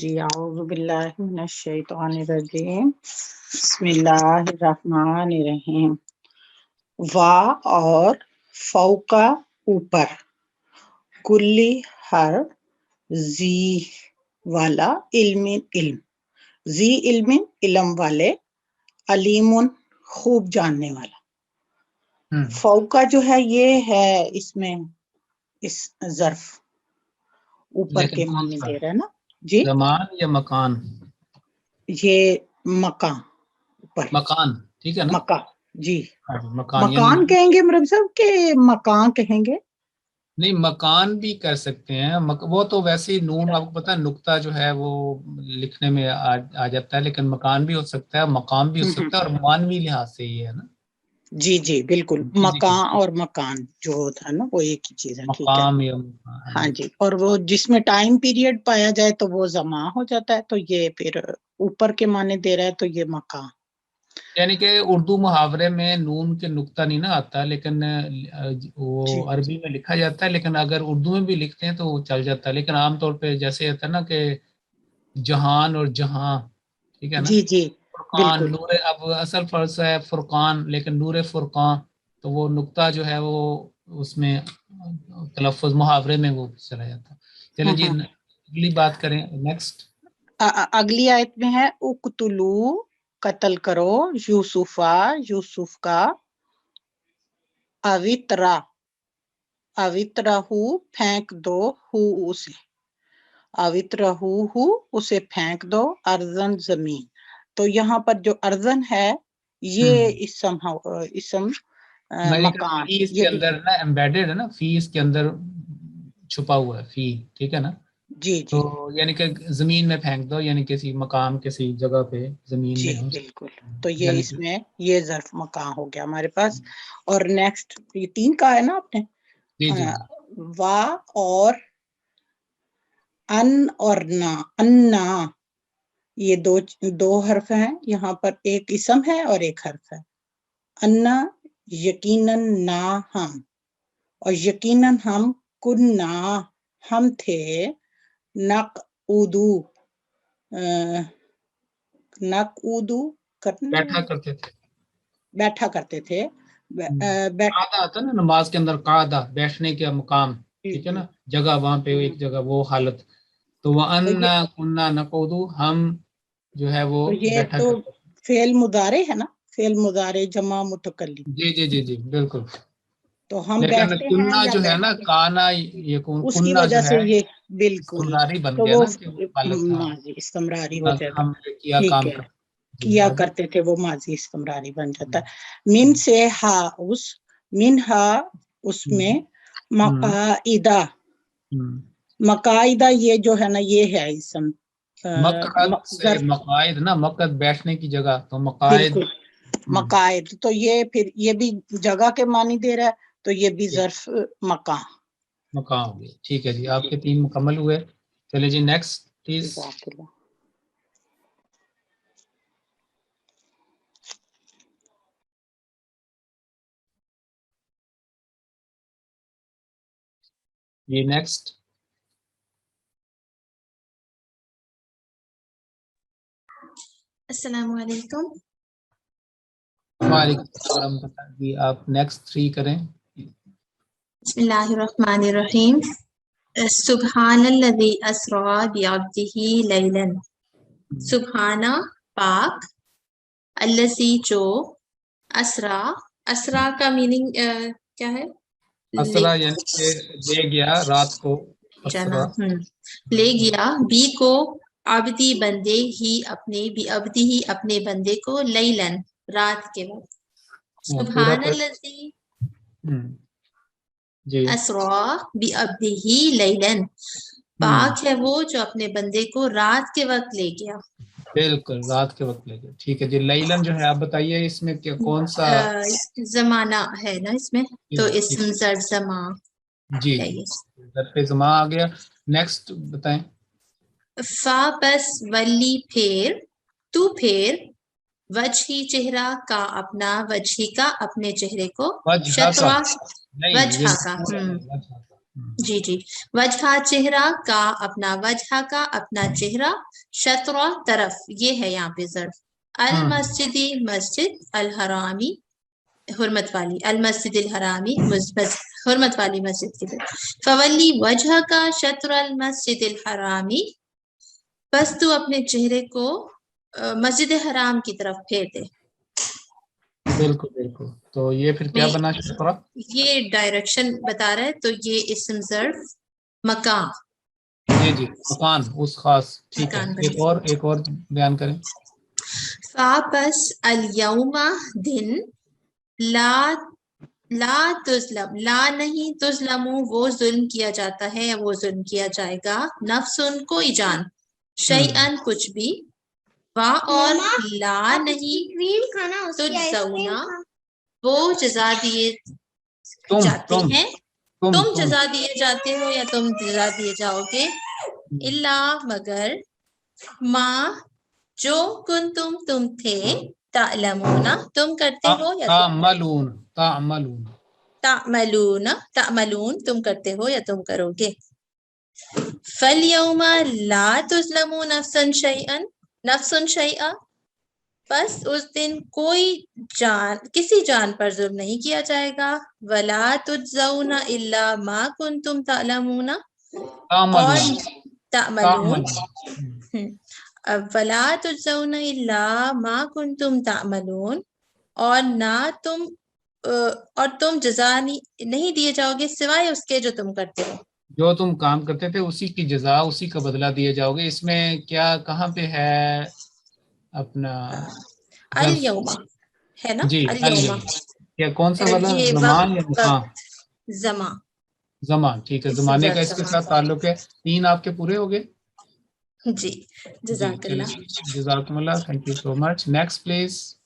جی اعوذ باللہ من الشیطان الرجیم بسم اللہ الرحمن الرحیم. وا اور فوقا اوپر، کلی ہر، زی والا، علم علم، زی علم علم والے، علیم خوب جاننے والا. فوقا جو ہے یہ ہے اس میں اس ظرف اوپر لیکن کے کون معنی سا دے رہا ہے نا جی. زمان یا مکان؟ یہ مکان اوپر مکان ٹھیک ہے نا. مکان جی. مکان یعنی مکان کہیں گے مرحبا صاحب کہ مکان کہیں گے؟ نہیں، مکان بھی کر سکتے ہیں. وہ تو ویسے ہی نون آپ کو پتا ہے نقطہ جو ہے وہ لکھنے میں آ جاتا ہے، لیکن مکان بھی ہو سکتا ہے، مقام بھی ہو سکتا ہے، اور معنوی لحاظ سے یہ ہے نا. جی جی بالکل، جی جی مکان اور مکان جو ہوتا ہے نا وہ ایک ہی چیز ہے. ٹھیک ہے مقام یا مکان. ہاں جی. اور وہ جس میں ٹائم پیریڈ پایا جائے تو وہ زمان ہو جاتا ہے، تو یہ پھر اوپر کے معنی دے رہا ہے تو یہ مکان. یعنی کہ اردو محاورے میں نون کے نقطہ نہیں نا آتا، لیکن وہ جی عربی میں لکھا جاتا ہے، لیکن اگر اردو میں بھی لکھتے ہیں تو وہ چل جاتا ہے. لیکن عام طور پہ جیسے ہوتا ہے نا کہ جہان اور جہاں، ٹھیک ہے نا. جی جی فرقان، بالکل. نور، اب اصل فرض ہے فرقان، لیکن نور فرقان، تو وہ نقطہ جو ہے وہ اس میں تلفظ محاورے میں وہ چلا جاتا. چلیں جی اگلی بات کریں. نیکسٹ اگلی آیت میں ہے اقتلو، قتل کرو، یوسفا، یوسف کا، اوترا، اوترا ہو، پھینک دو، ہو اسے، اوترا ہو اسے پھینک دو، ارزن زمین. تو یہاں پر جو ارزن ہے یہ اسم مکان فی اس کے یہی. اندر نا ایمبیڈڈ ہے نا، فی اس کے اندر چھپا ہوا ہے فی، ٹھیک ہے نا. جی تو جی یعنی کہ زمین میں پھینک دو، یعنی کسی مقام کسی جگہ پہ زمین جی میں ہو. بالکل. تو یہ یعنی اس کہ میں یہ ظرف مکان ہو گیا ہمارے پاس. اور نیکسٹ یہ 3 کا ہے نا آپ نے. جی جی وا اور ان اور نا، انا، یہ دو حرف ہیں یہاں پر، ایک اسم ہے اور ایک حرف ہے. انا یقیناً نہ ہم، اور یقیناً ہم، کننا ہم تھے، نقعدو نقعدو بیٹھا کرتے تھے. بیٹھا کرتے تھے. قاعدہ آتا نا نماز کے اندر، قاعدہ بیٹھنے کا مقام، ٹھیک ہے نا، جگہ وہاں پہ ایک جگہ وہ حالت. تو وَأَنَّا كُنَّا نَقْعُدُ، ہم جو ہے وہ تو یہ بیٹھا تو کرتے تھے. فعل مضارع ہے نا، فعل مضارع جمع متکلم. جی جی جی جی بالکل. تو ہم لیکن بیٹھتے ہیں کننا یا جو ہے نا، بیٹھتے، کانا یہ اس کی کننا جو وجہ سے ہے یہ بالکل استمراری بن تو گیا وہ نا کہ وہ حالت تھا. ماضی استمراری ہو کننا جائے گا. ہم نے کیا ٹھیک کام ہے، کر. جی کیا آگے. کرتے تھے وہ ماضی استمراری بن جاتا ہے. من سے ہا اس، من ہا اس میں، مقاعدہ، مقاعدہ یہ جو ہے نا یہ ہے اسم مقعد سے ظرف. مقاعد نا، مقعد بیٹھنے کی جگہ، تو مقاعد. بالکل مقاعد، تو یہ پھر یہ بھی جگہ کے معنی دے رہا ہے، تو یہ بھی ظرف مکان. مقام ہو گیا. ٹھیک ہے جی، آپ کے 3 مکمل ہوئے. چلے جی نیکسٹ پلیز. جزاک اللہ. یہ نیکسٹ. السلام علیکم. وعلیکم السلام ورحمۃ اللہ. جی آپ نیکسٹ 3 کریں. بسم اللہ الرحمن الرحیم. سبحان الذی اسرا بعبدہ لیلا، سبحانہ پاک، الذی جو، اسرا، اسرا کا میننگ کیا ہے؟ اسرا یعنی کہ لے گیا رات کو. جنا اسرا لے گیا، بی کو، عبدی بندے، ہی اپنے، بھی عبدی ہی اپنے بندے کو، لیلن رات کے وقت. پورا سبحان الذی جی اسرا بعبدہ لیلن، پاک ہے وہ جو اپنے بندے کو رات کے وقت لے گیا. بالکل رات کے وقت لے گیا. ٹھیک ہے جی. لیلن جو ہے آپ بتائیے اس میں کیا کون سا زمانہ ہے نا اس میں، تو اسم ظرف زمان جی ہے جی یہ. ظرف زمان آ گیا. نیکسٹ بتائیں. فا پس ولی پھر، تو پھر، وجہی چہرہ کا اپنا، وجہی کا اپنے چہرے کو، وجہ کا شطرا نہیں، یہ وجہ کا مفعول ہے، وجہ کا. جی جی. وجہ چہرہ کا اپنا، وجہ کا اپنا چہرہ، شطرہ طرف، یہ ہے یہاں پہ ظرف. المسجدی مسجد، الحرامی حرمت والی، المسجد الحرامی حرمت والی مسجد کی طرف. فولی وجہ کا شطر المسجد الحرامی، بس تو اپنے چہرے کو مسجد حرام کی طرف پھیر دے. بالکل بالکل. تو یہ پھر کیا بنا شطرہ؟ یہ ڈائریکشن بتا رہا ہے، تو یہ اسم ظرف مکان. جی جی، مکان اس خاص. ٹھیک ہے، مکان ایک اور بیان کریں. پس الیوم دن، لا تظلم، لا نہیں، تظلم وہ ظلم کیا جاتا ہے یا وہ ظلم کیا جائے گا، نفس کوئی جان، شیئن کچھ بھی، وا اور لا نہیں، تجزونا وہ جزا دیے جاتے ہیں، تم جزا دیے جاتے ہو یا تم جزا دیے جاؤ گے، الا مگر، ما جو تم تھے، تعلمون تم کرتے ہو یا تعملون تم کرتے ہو یا تم کرو گے. فَالْيَوْمَ لَا تُظْلَمُ نَفْسًا شَيْئًا، نفس شیئا، بس اس دن کوئی جان، کسی جان پر ظلم نہیں کیا جائے گا. وَلَا تُجْزَوْنَ إِلَّا مَا كُنْتُمْ تَعْلَمُونَ، اور تعملون، وَلَا تُجْزَوْنَ إِلَّا مَا كُنْتُمْ تَعْمَلُونَ، اور نہ تم اور تم جزا نہیں دیے جاؤ گے سوائے اس کے جو تم کرتے ہو. جو تم کام کرتے تھے اسی کی جزا، اسی کا بدلہ دیے جاؤ گے. اس میں کیا کہاں پہ ہے اپنا الیوم ہے نا؟ جی الیوم کیا کون سا والا یہ زمان یا مقام؟ زمان. زمان. ٹھیک ہے، زمانے کا اس کے ساتھ تعلق ہے. 3 آپ کے پورے ہو گئے؟ جی جی جزاک اللہ. چلیے، جزاکم اللہ، thank you so much. Next please.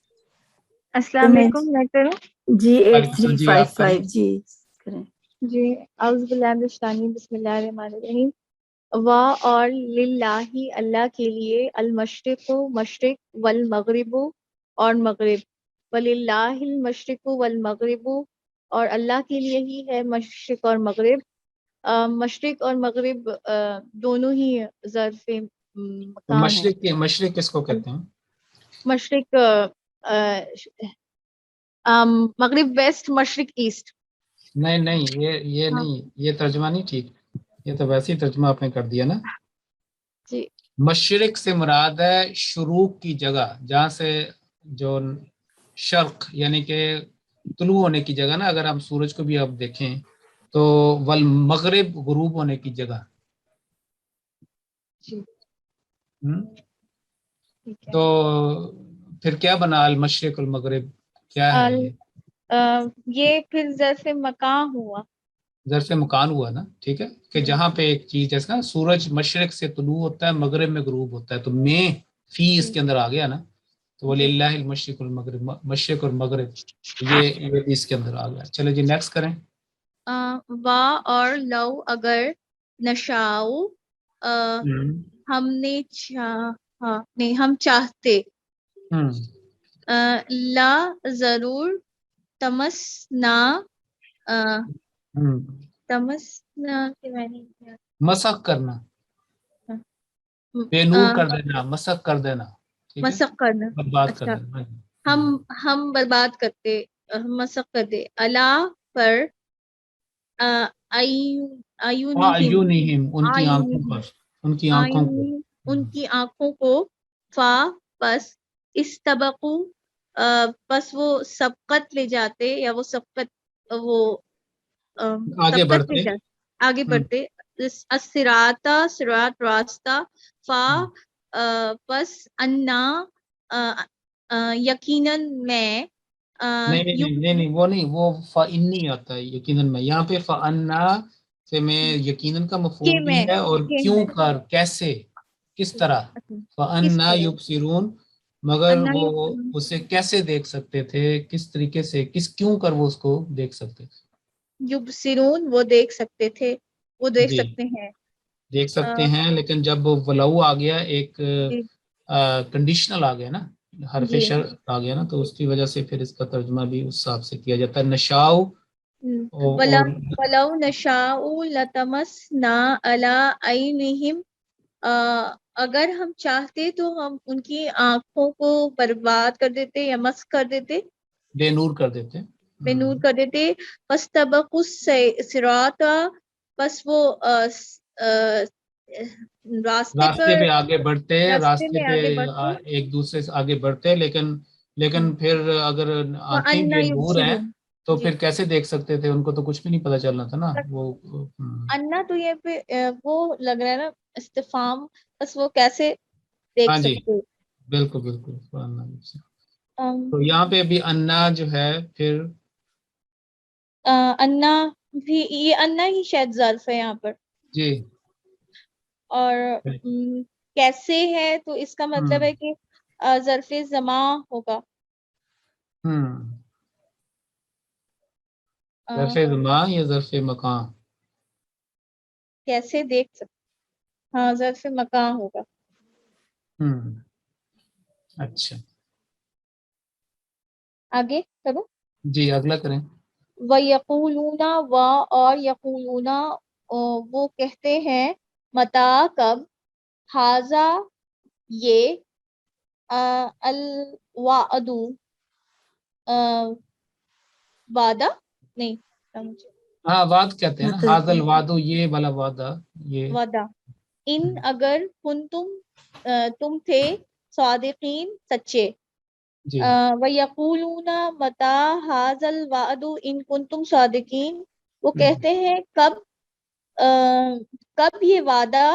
السلام علیکم، میں کروں؟ جی جی آپ کریں. 8355 جی کریں. جی اعوذ باللہ من الشیطان، بسم اللہ الرحمن الرحیم. وا اور للہ اللہ کے لیے، المشرق مشرق، والمغرب اور مغرب، وللہ المشرق والمغرب اور اللہ کے لیے ہی ہے مشرق اور مغرب. مشرق اور مغرب دونوں ہی ظرف مکان ہیں. مشرق کس کو کہتے ہیں؟ مشرق مغرب ویسٹ، مشرق ایسٹ. نہیں یہ نہیں، یہ ترجمہ نہیں ٹھیک. یہ تو ویسے ہی ترجمہ آپ نے کر دیا نا. جی مشرق سے مراد ہے شروق کی جگہ، جہاں سے جو شرق یعنی کہ طلوع ہونے کی جگہ نا. اگر ہم سورج کو بھی اب دیکھیں تو والمغرب غروب ہونے کی جگہ. جی تو پھر کیا بنا المشرق المغرب؟ کیا ہے یہ؟ یہ پھر ظرف مکان ہوا، ظرف مکان ہوا نا. ٹھیک ہے، کہ جہاں پہ ایک چیز جیسے نا سورج مشرق سے طلوع ہوتا ہے، مغرب میں غروب ہوتا ہے، تو میں فی اس کے اندر آ گیا نا. تو وللہ المشرق المغرب، مشرق اور مغرب یہ اس کے اندر آ گیا. چلے جی نیکسٹ کریں. وا اور لو اگر، نشاؤ ہم نے نہیں ہم چاہتے، لا ضرور، تمسنا تمسنا کے معنی کیا؟ مسخ کرنا، بے نور کر دینا، مسخ کر دینا. مسخ کرنا. برباد کر اچھا، دینا. ہم برباد کرتے، مسخ کر دے. اللہ پر، اعینہم ان کی آنکھوں پر، ان کی آنکھوں کو، ان کی آنکھوں کو، فا پس، استبقو پس وہ سبقت لے جاتے یا وہ سبقت وہ آگے سبقت بڑھتے. لے جاتے، آگے بڑھتے. الصراط صراط راستہ، فا پس، انا یقیناً میں، نہیں وہ نہیں، وہ فَإِنِّی آتا ہے یقیناً میں. یہاں پہ فَأَنَّا سے میں یقیناً کا مفعول بھی ہے، اور کیوں کر، کیسے، کس طرح. فَأَنَّا يُبْصِرُونَ مگر وہ اسے کیسے دیکھ سکتے تھے، کس طریقے سے، کیوں کر وہ اس کو دیکھ سکتے تھے. یبصرون وہ دیکھ سکتے تھے، وہ دیکھ جی سکتے ہیں. دیکھ سکتے ہیں، لیکن جب ولو آ گیا، ایک کنڈیشنل آ گیا نا، حرف شرط آ گیا نا، تو اس کی وجہ سے پھر اس کا ترجمہ بھی اس حساب سے کیا جاتا ہے. نشاؤ وَلَوْ نَشَاءُ لَطَمَسْنَا عَلَىٰ عَيْنِهِمْ، اگر ہم چاہتے تو ہم ان کی آنکھوں کو برباد کر دیتے یا مسخ کر دیتے، بے نور کر دیتے. بے نور کر دیتے. فَاسْتَبَقُوا الصِّرَاطَ، بس وہ راستے پہ آگے بڑھتے، راستے راستے میں پہ آگے بڑھتے. ایک دوسرے سے آگے بڑھتے، لیکن پھر اگر آنکھیں وَأَنَّ بے نور ہیں يُبْصِرُونَ، تو جی. پھر کیسے دیکھ سکتے تھے؟ ان کو تو کچھ بھی نہیں پتہ چلنا تھا نا. وہ انا تو یہ پہ وہ لگ رہا ہے نا استفہام، بس وہ کیسے دیکھ ہاں جی سکتے. بالکل بالکل. تو یہاں پہ بھی انا جو ہے پھر انا بھی، یہ انا ہی شاید ظرف ہے یہاں پر. جی اور کیسے ہے تو اس کا مطلب ہے کہ ظرف زمان ہوگا. ظرف زمان یا ظرف مکان؟ کیسے دیکھ سکتے، ہاں ظرف مکان ہوگا. اچھا آگے کرو. جی اگلا کریں. وَيَقُولُونَ، اور یقولون وہ کہتے ہیں، متا کب، حاضا یہ، الوعد وعدہ نہیں، ہاں وعد کہتے ہیں نا، مطلب حاضل وعدو، یہ والا وعدہ، یہ وعدہ. ان اگر کنتم تم تھے، صادقین سچے. جی وَيَقُولُونَ مَتَى هَذَا الْوَعْدُ إِن كُنتُمْ صَادِقِينَ، وہ کہتے ہیں کب یہ وعدہ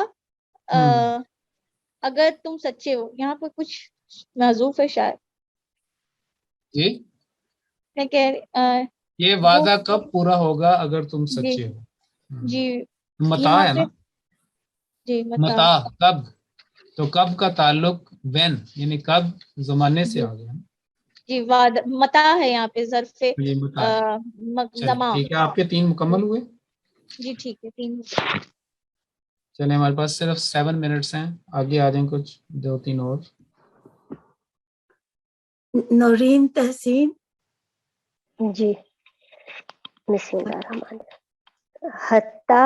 اگر تم سچے ہو. یہاں پر کچھ محذوف ہے شاید. جی میں کہہ یہ وعدہ کب پورا ہوگا اگر تم جی سچے ہو. جی متا یہاں ہے پہ نا، جی متا کب، تو کب کا تعلق وین یعنی کب زمانے سے آ گیا. جی وعدہ متا ہے یہاں پہ ظرف یہ متا ہے. چلیں زمان. ٹھیک ہے، آپ کے 3 مکمل ہوئے. جی ٹھیک ہے. 3 چلیں ہمارے پاس صرف 7 منٹس ہیں، آگے آ جائیں کچھ 2-3 اور. نورین تحسین. جی بسم اللہ الرحمن الرحیم. حتی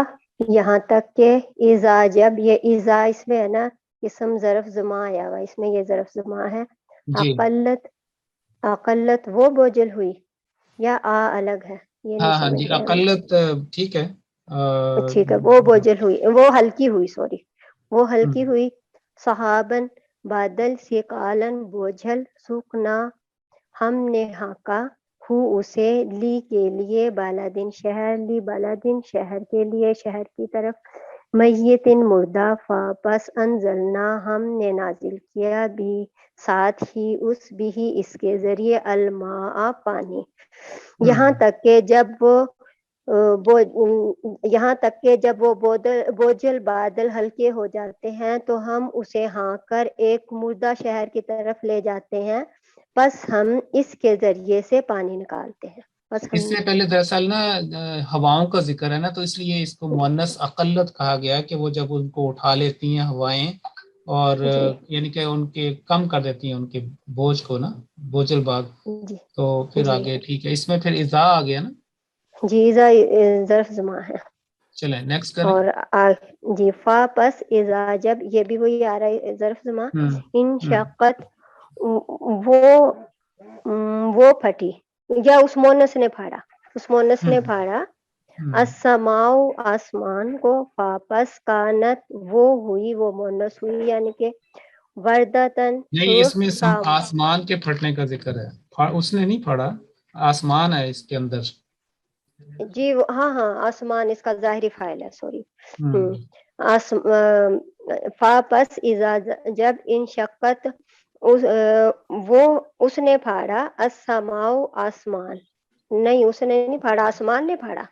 یہاں تک کہ اذا جب، یہ اذا اس میں ہے نا اسم ظرف زمان آیا ہوا، اس میں یہ ظرف زمان ہے. جی اقلت وہ بوجھل ہوئی، یا الگ ہے یہ نہیں ہاں سمجھ جی رہے ہیں. اقلت ٹھیک ہے. ٹھیک ہے، وہ بوجھل ہوئی، وہ ہلکی ہوئی، سوری وہ ہلکی ہوئی. صحابن بادل، ثقالن بوجھل، سوکنا ہم نے ہانکا، ہو اسے، لی کے لیے، بالادن شہر، لی بالادن شہر کے لیے، شہر کی طرف، میتن مردہ، پس انزلنا ہم نے نازل کیا، بھی ساتھ ہی اس، بھی اس کے ذریعے، الماء پانی. یہاں تک کہ جب وہ بوجھل بادل ہلکے ہو جاتے ہیں تو ہم اسے ہانک کر ایک مردہ شہر کی طرف لے جاتے ہیں، بس ہم اس کے ذریعے سے پانی نکالتے ہیں. بس اس سے پہلے دراصل نا ہواؤں کا ذکر ہے نا، تو اس لیے اس کو مؤنث اقلت کہا گیا کہ وہ جب ان کو اٹھا لیتی ہیں ہوائیں، اور جی یعنی کہ ان کے کم کر دیتی ہیں ان کے بوجھ کو نا، بوجھل باغ. جی تو پھر جی آگے ٹھیک ہے، اس میں پھر اذا آ گیا نا. جی ظرف زمان ہے. چلیں نیکسٹ کریں. اور جی فا پس اذا جب، یہ بھی وہی آ رہا ہے ظرف زمان. ان شقت وہ پھٹی، یا اس مونس نے پھاڑا، اس مونس نے پھاڑا. السماء آسمان کو، فاپس کانت وہ ہوئی، وہ مونس ہوئی، یعنی کہ وردتن نہیں، اس میں آسمان کے پھٹنے کا ذکر ہے، اس نے نہیں پھاڑا، آسمان ہے اس کے اندر. جی ہاں آسمان اس کا ظاہری فاعل ہے، سوری. فاپس اذا جب، ان شقت وہ اس نے پھاڑا، السماء آسمان، نہیں اس نے نہیں پھاڑا، آسمان نے پھاڑا.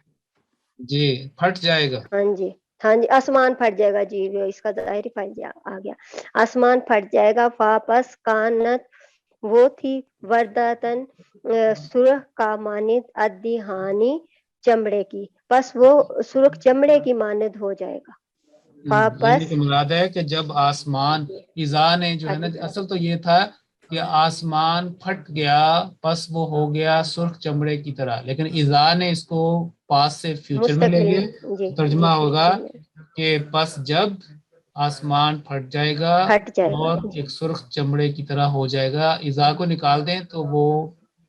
جی پھٹ جائے گا. ہاں جی آسمان پھٹ جائے گا. جی اس کا ظاہری فائدہ آ گیا، آسمان پھٹ جائے گا. فاپس کانت وہ تھی، ورداتن سرخ کا مانند، ادیہانی چمڑے کی، پس وہ سرخ چمڑے کی مانند ہو جائے گا. یعنی کہ مراد ہے کہ جب آسمان، اذا نے جو ہے نا، اصل تو یہ تھا کہ آسمان پھٹ گیا پس وہ ہو گیا سرخ چمڑے کی طرح، لیکن اذا نے اس کو پاس سے فیوچر میں لے مستقبل گئے، جی ترجمہ جی ہوگا فیوچر کہ پس جب آسمان پھٹ جائے گا پھٹ جائے گا اور جی ایک سرخ چمڑے کی طرح ہو جائے گا، اذا کو نکال دیں تو وہ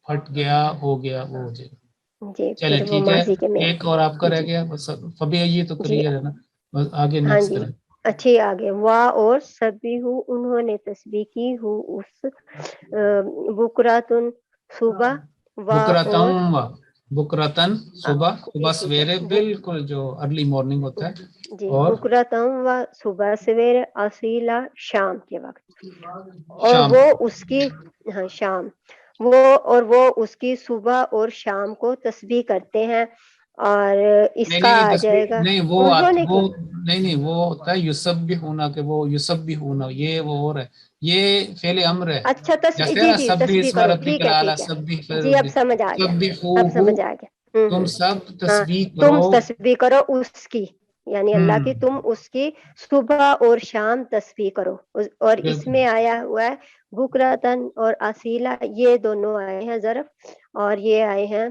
پھٹ گیا ہو گیا وہ ہو جائے گا۔ جی چلیں پھر وہ ٹھیک ہے، ماضی کے میں ایک اور آپ کا رہ جی گیا بس، ابھی یہ تو جی کلیئر ہے نا، بس آگے ہاں نیکسٹ جی کریں۔ اچھی آگے وا اور سبھی ہو انہوں نے تسبیح کی ہو اس بکراتن صبح وا اور بکرتن صبح جی ٹھیک ہے سویرے بالکل جو ارلی مارننگ ہوتا ہے، جی اور بکراتم و صبح سویرے اصیلا شام کے وقت، اور شام وہ اس کی ہاں شام وہ اس کی صبح اور شام کو تسبیح کرتے ہیں، اور اس کا نہیں آ تسبیح جائے گا نہیں، انہوں نے وہ نہیں وہ ہوتا ہے یوسف بھی ہونا، کہ وہ یوسف بھی ہونا، یہ وہ اور ہے، یہ فعل امر ہے، اچھا جیسے جی نا جی سب بھی تسبیح اسم کرو، ربک ٹھیک ہے الاعلی، ٹھیک ہے سب بھی جی اب سمجھ آ گیا، سب بھی اب سمجھ آ گیا تم سب ہاں تسبیح تم کرو، تسبیح کرو اس کی، یعنی اللہ کی تم اس کی صبح اور شام تسبیح کرو، اور اس بالکل میں آیا ہوا ہے بکراتن اور اصیلا، یہ دونوں آئے ہیں ظرف، اور یہ آئے ہیں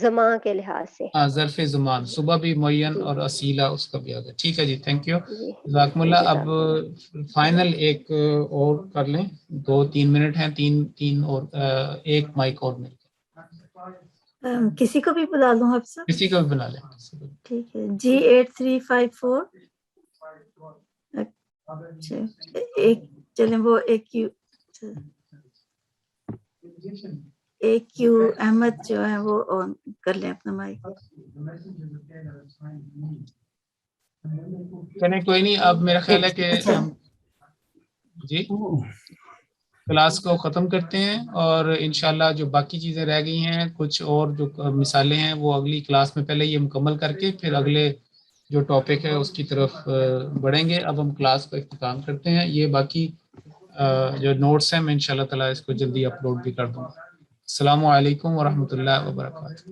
زماں کے لحاظ سے ظرف زمان، صبح بھی معین جی اور اصیلہ اس کا بھی آ گیا، ٹھیک ہے جی، تھینک یو جی جزاکم اللہ۔ اب جزاک اللہ۔ فائنل ایک اور کر لیں، 2-3 منٹ ہیں، تین اور ایک مائک اور مل کسی کو بھی بلا لوں آپ سب؟ کسی کا بھی بنا لیں، ٹھیک ہے G8354 اچھا ایک چلیں وہ ایک کیو احمد جو ہے وہ آن کر لیں اپنا مائک۔ چلیں کوئی نہیں، اب میرا خیال ہے کہ اچھا ہم جی کلاس کو ختم کرتے ہیں، اور انشاءاللہ جو باقی چیزیں رہ گئی ہیں، کچھ اور جو مثالیں ہیں وہ اگلی کلاس میں پہلے یہ مکمل کر کے پھر اگلے جو ٹاپک ہے اس کی طرف بڑھیں گے۔ اب ہم کلاس کو اختتام کرتے ہیں، یہ باقی جو نوٹس ہیں میں انشاءاللہ تعالی اس کو جلدی اپلوڈ بھی کر دوں گا۔ السلام علیکم ورحمۃ اللہ وبرکاتہ۔